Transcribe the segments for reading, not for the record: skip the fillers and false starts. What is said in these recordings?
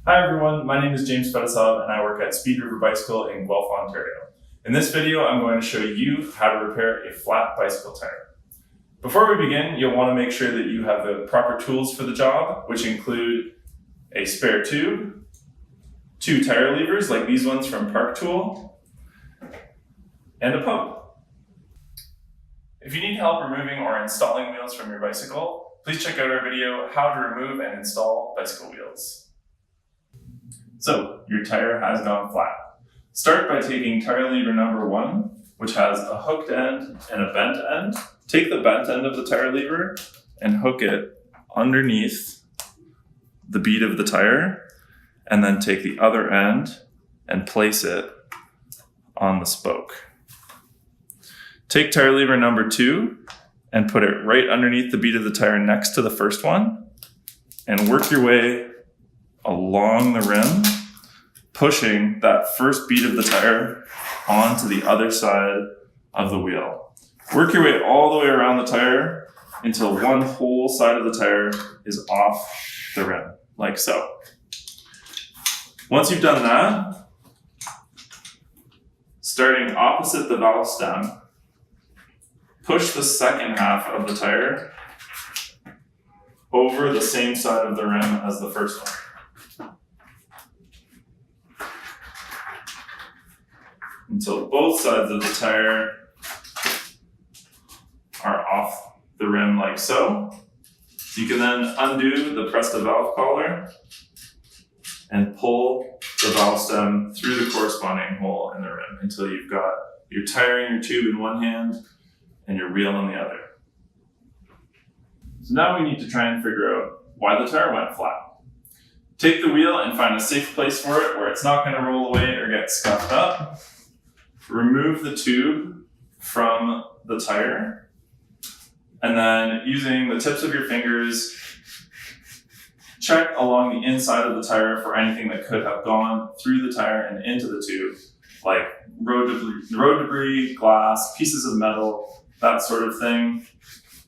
Hi everyone, my name is James Fetisov and I work at Speed River Bicycle in Guelph, Ontario. In this video, I'm going to show you how to repair a flat bicycle tire. Before we begin, you'll want to make sure that you have the proper tools for the job, which include a spare tube, 2 tire levers like these ones from Park Tool, and a pump. If you need help removing or installing wheels from your bicycle, please check out our video, How to Remove and Install Bicycle Wheels. So, your tire has gone flat. Start by taking tire lever number 1, which has a hooked end and a bent end. Take the bent end of the tire lever and hook it underneath the bead of the tire, and then take the other end and place it on the spoke. Take tire lever number 2 and put it right underneath the bead of the tire next to the first one, and work your way along the rim, pushing that first bead of the tire onto the other side of the wheel. Work your way all the way around the tire until one whole side of the tire is off the rim, like so. Once you've done that, starting opposite the valve stem, push the second half of the tire over the same side of the rim as the first one. Until both sides of the tire are off the rim like so. You can then undo the press the valve collar and pull the valve stem through the corresponding hole in the rim until you've got your tire and your tube in one hand and your wheel in the other. So now we need to try and figure out why the tire went flat. Take the wheel and find a safe place for it where it's not going to roll away or get scuffed up. Remove the tube from the tire, and then using the tips of your fingers, check along the inside of the tire for anything that could have gone through the tire and into the tube, like road debris, glass, pieces of metal, that sort of thing.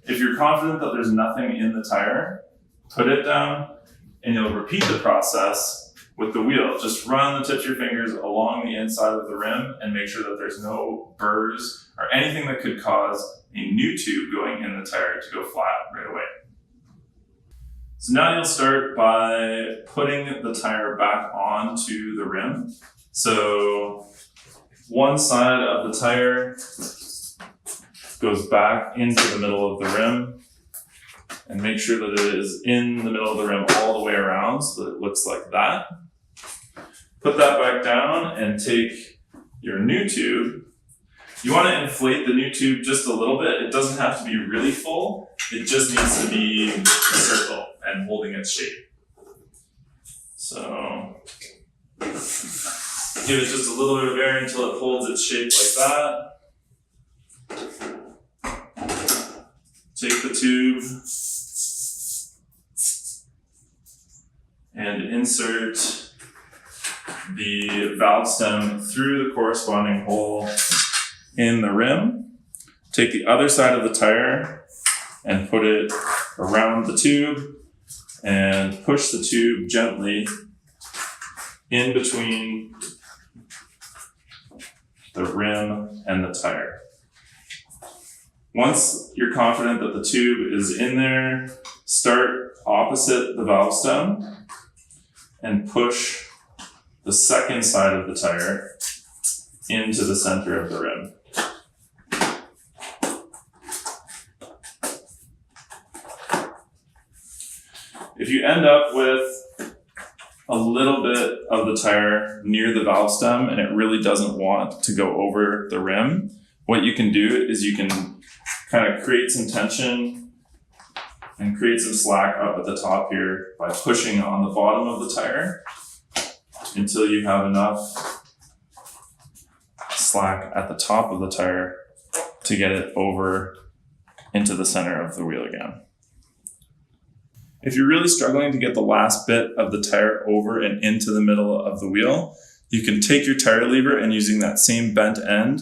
If you're confident that there's nothing in the tire, put it down and you'll repeat the process with the wheel. Just run the tips of your fingers along the inside of the rim and make sure that there's no burrs or anything that could cause a new tube going in the tire to go flat right away. So now you'll start by putting the tire back onto the rim. So one side of the tire goes back into the middle of the rim, and make sure that it is in the middle of the rim all the way around so that it looks like that. Put that back down and take your new tube. You want to inflate the new tube just a little bit. It doesn't have to be really full. It just needs to be a circle and holding its shape. So give it just a little bit of air until it holds its shape like that. Take the tube and insert the valve stem through the corresponding hole in the rim. Take the other side of the tire and put it around the tube and push the tube gently in between the rim and the tire. Once you're confident that the tube is in there, start opposite the valve stem and push the second side of the tire into the center of the rim. If you end up with a little bit of the tire near the valve stem and it really doesn't want to go over the rim, what you can do is you can kind of create some tension and create some slack up at the top here by pushing on the bottom of the tire until you have enough slack at the top of the tire to get it over into the center of the wheel again. If you're really struggling to get the last bit of the tire over and into the middle of the wheel, you can take your tire lever and using that same bent end,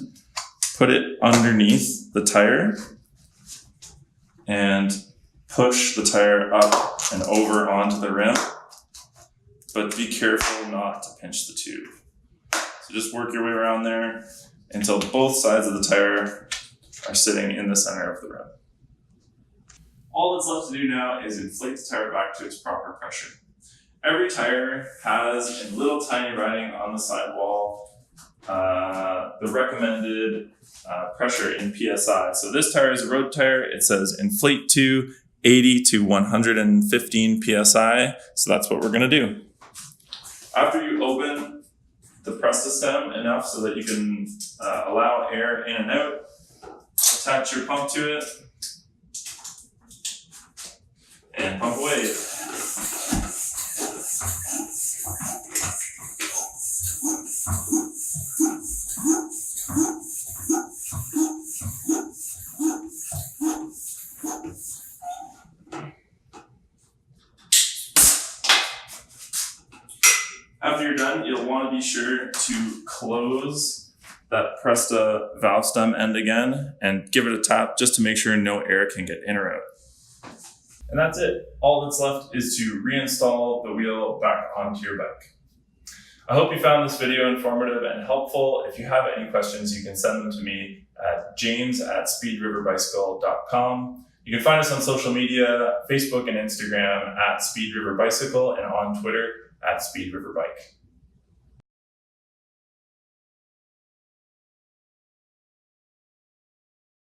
put it underneath the tire and push the tire up and over onto the rim but be careful not to pinch the tube. So just work your way around there until both sides of the tire are sitting in the center of the rim. All that's left to do now is inflate the tire back to its proper pressure. Every tire has, in little tiny writing on the sidewall, the recommended pressure in PSI. So this tire is a road tire. It says inflate to 80 to 115 PSI. So that's what we're gonna do. After you open the Presta stem enough so that you can allow air in and out, attach your pump to it, and pump away. After you're done, you'll want to be sure to close that Presta valve stem end again and give it a tap just to make sure no air can get in or out. And that's it. All that's left is to reinstall the wheel back onto your bike. I hope you found this video informative and helpful. If you have any questions, you can send them to me at james@speedriverbicycle.com. You can find us on social media, Facebook and Instagram @SpeedRiverBicycle, and on Twitter @SpeedRiverBike.